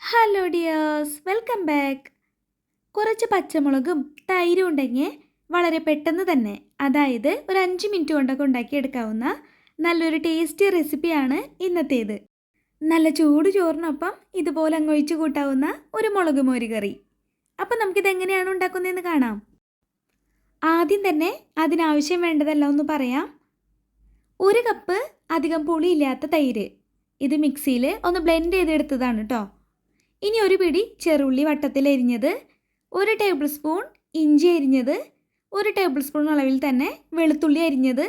Hello dears, welcome back. കുറച്ച് പച്ചമുളകും തൈരും ഉണ്ടെങ്കിൽ വളരെ പെട്ടെന്ന് തന്നെ, അതായത് ഒരു 5 മിനിറ്റ് കൊണ്ടൊക്കെ ഉണ്ടാക്കിയെടുക്കാവുന്ന നല്ലൊരു ടേസ്റ്റി റെസിപ്പിയാണ് ഇന്നത്തേത്. നല്ല ചൂട് ചോറിനൊപ്പം ഇതുപോലെ അങ്ങ് ഒഴിച്ച് കൂട്ടാവുന്ന ഒരു മുളക് മോര് കറി. അപ്പം നമുക്കിതെങ്ങനെയാണ് ഉണ്ടാക്കുന്നതെന്ന് കാണാം. ആദ്യം തന്നെ അതിനാവശ്യം വേണ്ടതെല്ലാം ഒന്ന് പറയാം. 1 കപ്പ് അധികം പുളിയില്ലാത്ത തൈര്. ഇത് മിക്സിയിൽ ഒന്ന് ബ്ലെൻഡ് ചെയ്തെടുത്തതാണ് കേട്ടോ. ഇനി ഒരു പിടി ചെറുള്ളി വട്ടത്തിൽ അരിഞ്ഞത്, 1 ടേബിൾ സ്പൂൺ ഇഞ്ചി അരിഞ്ഞത്, 1 ടേബിൾ സ്പൂൺ അളവിൽ തന്നെ വെളുത്തുള്ളി അരിഞ്ഞത്,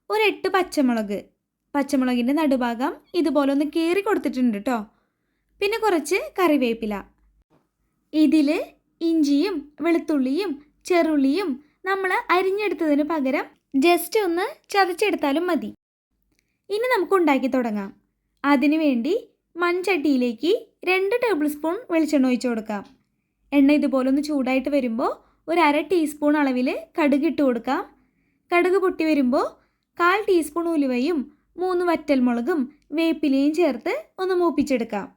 8 പച്ചമുളക്. പച്ചമുളകിൻ്റെ നടുഭാഗം ഇതുപോലെ ഒന്ന് കീറി കൊടുത്തിട്ടുണ്ട് കേട്ടോ. പിന്നെ കുറച്ച് കറിവേപ്പില. ഇതിൽ ഇഞ്ചിയും വെളുത്തുള്ളിയും ചെറുള്ളിയും നമ്മൾ അരിഞ്ഞെടുത്തതിന് പകരം ജസ്റ്റ് ഒന്ന് ചതച്ചെടുത്താലും മതി. ഇനി നമുക്ക് ഉണ്ടാക്കി തുടങ്ങാം. അതിനുവേണ്ടി മൺചട്ടിയിലേക്ക് 2 ടേബിൾ സ്പൂൺ വെളിച്ചെണ്ണ ഒഴിച്ച് കൊടുക്കാം. എണ്ണ ഇതുപോലെ ഒന്ന് ചൂടായിട്ട് വരുമ്പോൾ 1/2 ടീസ്പൂൺ അളവിൽ കടുക് ഇട്ട് കൊടുക്കാം. കടുക് പൊട്ടി വരുമ്പോൾ 1/4 ടീസ്പൂൺ ഉലുവയും 3 വറ്റൽമുളകും വേപ്പിലയും ചേർത്ത് ഒന്ന് മൂപ്പിച്ചെടുക്കാം.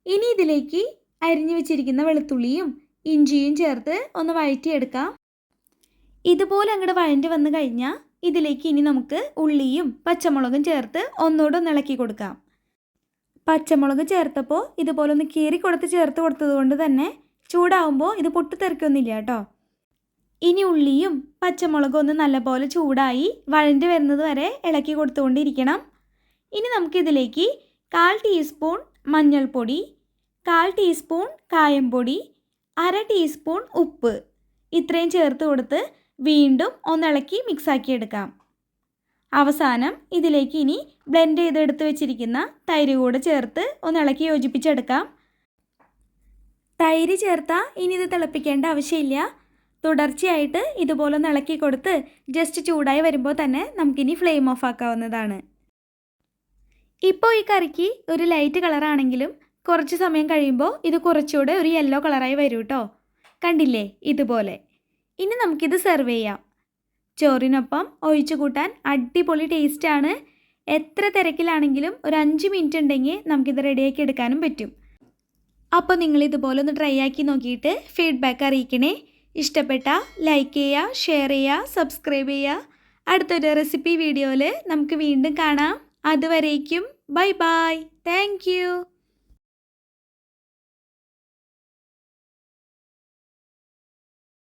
ഇനി ഇതിലേക്ക് അരിഞ്ഞു വെച്ചിരിക്കുന്ന വെളുത്തുള്ളിയും ഇഞ്ചിയും ചേർത്ത് ഒന്ന് വഴറ്റിയെടുക്കാം. ഇതുപോലെ അങ്ങോട്ട് വഴണ്ടി വന്നു കഴിഞ്ഞാൽ ഇതിലേക്ക് ഇനി നമുക്ക് ഉള്ളിയും പച്ചമുളകും ചേർത്ത് ഒന്നുകൂടെ ഒന്ന് ഇളക്കി കൊടുക്കാം. പച്ചമുളക് ചേർത്തപ്പോൾ ഇതുപോലെ ഒന്ന് കീറി ചേർത്ത് കൊടുത്തത് കൊണ്ട് തന്നെ ചൂടാവുമ്പോൾ ഇത് പൊട്ടിത്തെറിക്കൊന്നുമില്ല കേട്ടോ. ഇനി ഉള്ളിയും പച്ചമുളകും ഒന്ന് നല്ലപോലെ ചൂടായി വഴണ്ടി വരുന്നത് വരെ ഇളക്കി കൊടുത്തുകൊണ്ടിരിക്കണം. ഇനി നമുക്കിതിലേക്ക് 1/4 ടീസ്പൂൺ മഞ്ഞൾപ്പൊടി, 1/4 ടീസ്പൂൺ കായംപൊടി, 1/2 ടീസ്പൂൺ ഉപ്പ് ഇത്രയും ചേർത്ത് കൊടുത്ത് വീണ്ടും ഒന്ന് ഇളക്കി മിക്സാക്കി എടുക്കാം. അവസാനം ഇതിലേക്ക് ഇനി ബ്ലെൻഡ് ചെയ്തെടുത്ത് വെച്ചിരിക്കുന്ന തൈര് കൂടെ ചേർത്ത് ഒന്ന് ഇളക്കി യോജിപ്പിച്ചെടുക്കാം. തൈര് ചേർത്താൽ ഇനി ഇത് തിളപ്പിക്കേണ്ട ആവശ്യമില്ല. തുടർച്ചയായിട്ട് ഇതുപോലെ ഒന്ന് ഇളക്കി കൊടുത്ത് ജസ്റ്റ് ചൂടായി വരുമ്പോൾ തന്നെ നമുക്കിനി ഫ്ലെയിം ഓഫ് ആക്കാവുന്നതാണ്. ഇപ്പോൾ ഈ കറിക്ക് ഒരു ലൈറ്റ് കളറാണെങ്കിലും കുറച്ച് സമയം കഴിയുമ്പോൾ ഇത് കുറച്ചുകൂടെ ഒരു യെല്ലോ കളറായി വരും കേട്ടോ. കണ്ടില്ലേ ഇതുപോലെ. ഇനി നമുക്കിത് സെർവ് ചെയ്യാം. ചോറിനൊപ്പം ഒഴിച്ചു കൂട്ടാൻ അടിപൊളി ടേസ്റ്റാണ്. എത്ര തിരക്കിലാണെങ്കിലും ഒരു 5 മിനിറ്റ് ഉണ്ടെങ്കിൽ നമുക്കിത് റെഡിയാക്കി എടുക്കാനും പറ്റും. അപ്പോൾ നിങ്ങളിതുപോലെ ഒന്ന് ട്രൈ ആക്കി നോക്കിയിട്ട് ഫീഡ്ബാക്ക് അറിയിക്കണേ. ഇഷ്ടപ്പെട്ടാൽ ലൈക്ക് ചെയ്യുക, ഷെയർ ചെയ്യുക, സബ്സ്ക്രൈബ് ചെയ്യുക. അടുത്തൊരു റെസിപ്പി വീഡിയോയിൽ നമുക്ക് വീണ്ടും കാണാം. അതുവരേക്കും ബൈ ബൈ. Thank you.